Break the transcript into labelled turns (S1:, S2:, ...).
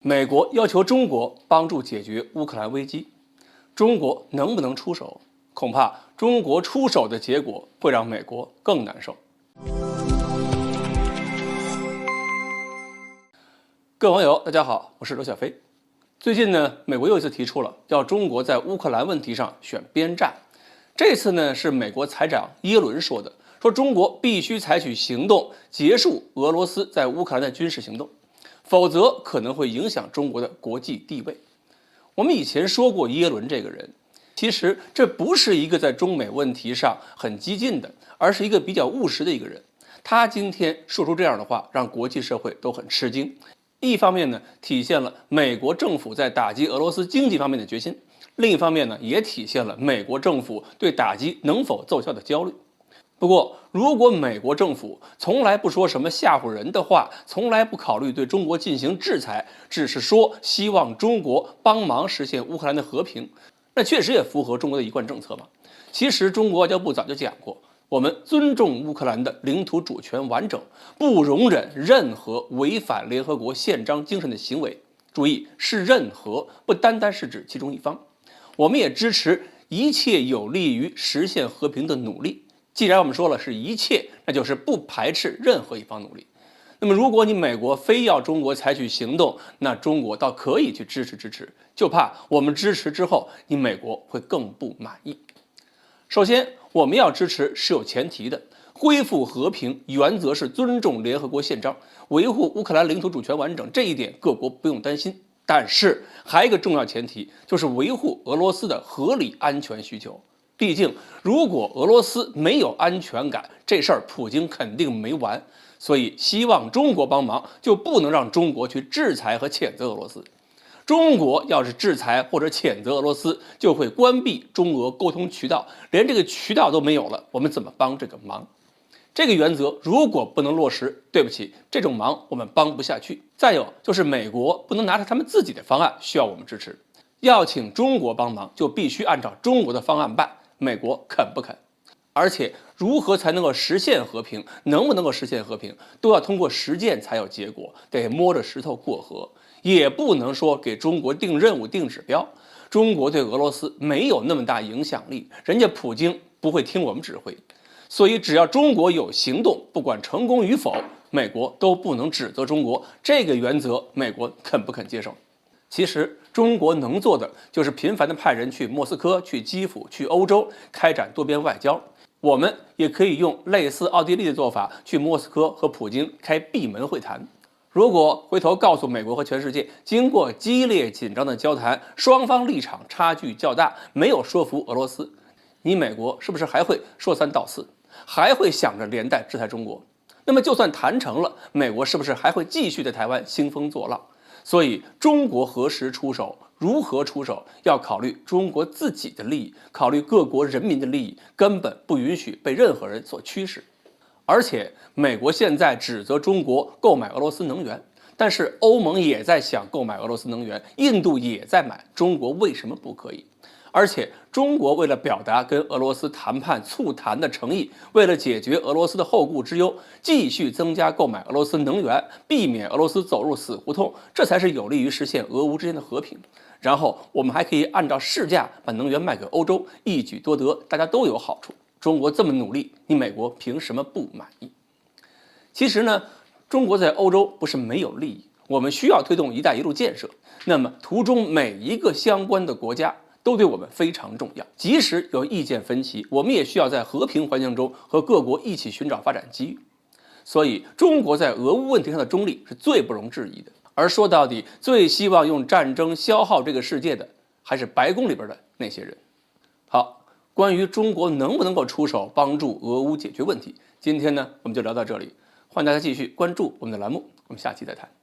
S1: 美国要求中国帮助解决乌克兰危机，中国能不能出手？恐怕中国出手的结果会让美国更难受。各位网友，大家好，我是罗小飞。最近呢，美国又一次提出了要中国在乌克兰问题上选边站。这次呢，是美国财长耶伦说的，说中国必须采取行动结束俄罗斯在乌克兰的军事行动。否则可能会影响中国的国际地位。我们以前说过耶伦这个人，其实这不是一个在中美问题上很激进的，而是一个比较务实的一个人。他今天说出这样的话，让国际社会都很吃惊。一方面呢，体现了美国政府在打击俄罗斯经济方面的决心；另一方面呢，也体现了美国政府对打击能否奏效的焦虑。不过，如果美国政府从来不说什么吓唬人的话，从来不考虑对中国进行制裁，只是说希望中国帮忙实现乌克兰的和平，那确实也符合中国的一贯政策嘛。其实中国外交部早就讲过，我们尊重乌克兰的领土主权完整，不容忍任何违反联合国宪章精神的行为。注意，是任何，不单单是指其中一方。我们也支持一切有利于实现和平的努力。既然我们说了是一切，那就是不排斥任何一方努力。那么如果你美国非要中国采取行动，那中国倒可以去支持，就怕我们支持之后，你美国会更不满意。首先，我们要支持是有前提的，恢复和平原则是尊重联合国宪章，维护乌克兰领土主权完整，这一点各国不用担心。但是还有一个重要前提，就是维护俄罗斯的合理安全需求。毕竟，如果俄罗斯没有安全感，这事儿普京肯定没完。所以，希望中国帮忙，就不能让中国去制裁和谴责俄罗斯。中国要是制裁或者谴责俄罗斯，就会关闭中俄沟通渠道，连这个渠道都没有了，我们怎么帮这个忙？这个原则如果不能落实，对不起，这种忙我们帮不下去。再有就是美国不能拿着他们自己的方案需要我们支持，要请中国帮忙，就必须按照中国的方案办。美国肯不肯？而且如何才能够实现和平，能不能够实现和平，都要通过实践才有结果，得摸着石头过河，也不能说给中国定任务、定指标。中国对俄罗斯没有那么大影响力，人家普京不会听我们指挥，所以只要中国有行动，不管成功与否，美国都不能指责中国。这个原则，美国肯不肯接受？其实中国能做的就是频繁地派人去莫斯科、去基辅、去欧洲开展多边外交。我们也可以用类似奥地利的做法，去莫斯科和普京开闭门会谈。如果回头告诉美国和全世界，经过激烈紧张的交谈，双方立场差距较大，没有说服俄罗斯，你美国是不是还会说三道四，还会想着连带制裁中国？那么就算谈成了，美国是不是还会继续在台湾兴风作浪？所以，中国何时出手，如何出手，要考虑中国自己的利益，考虑各国人民的利益，根本不允许被任何人所驱使。而且，美国现在指责中国购买俄罗斯能源，但是欧盟也在想购买俄罗斯能源，印度也在买，中国为什么不可以？而且，中国为了表达跟俄罗斯谈判促谈的诚意，为了解决俄罗斯的后顾之忧，继续增加购买俄罗斯能源，避免俄罗斯走入死胡同，这才是有利于实现俄乌之间的和平。然后，我们还可以按照市价把能源卖给欧洲，一举多得，大家都有好处。中国这么努力，你美国凭什么不满意？其实呢，中国在欧洲不是没有利益，我们需要推动“一带一路”建设，那么途中每一个相关的国家都对我们非常重要，即使有意见分歧，我们也需要在和平环境中和各国一起寻找发展机遇。所以，中国在俄乌问题上的中立是最不容置疑的。而说到底，最希望用战争消耗这个世界的，还是白宫里边的那些人。好，关于中国能不能够出手帮助俄乌解决问题，今天呢我们就聊到这里，欢迎大家继续关注我们的栏目，我们下期再谈。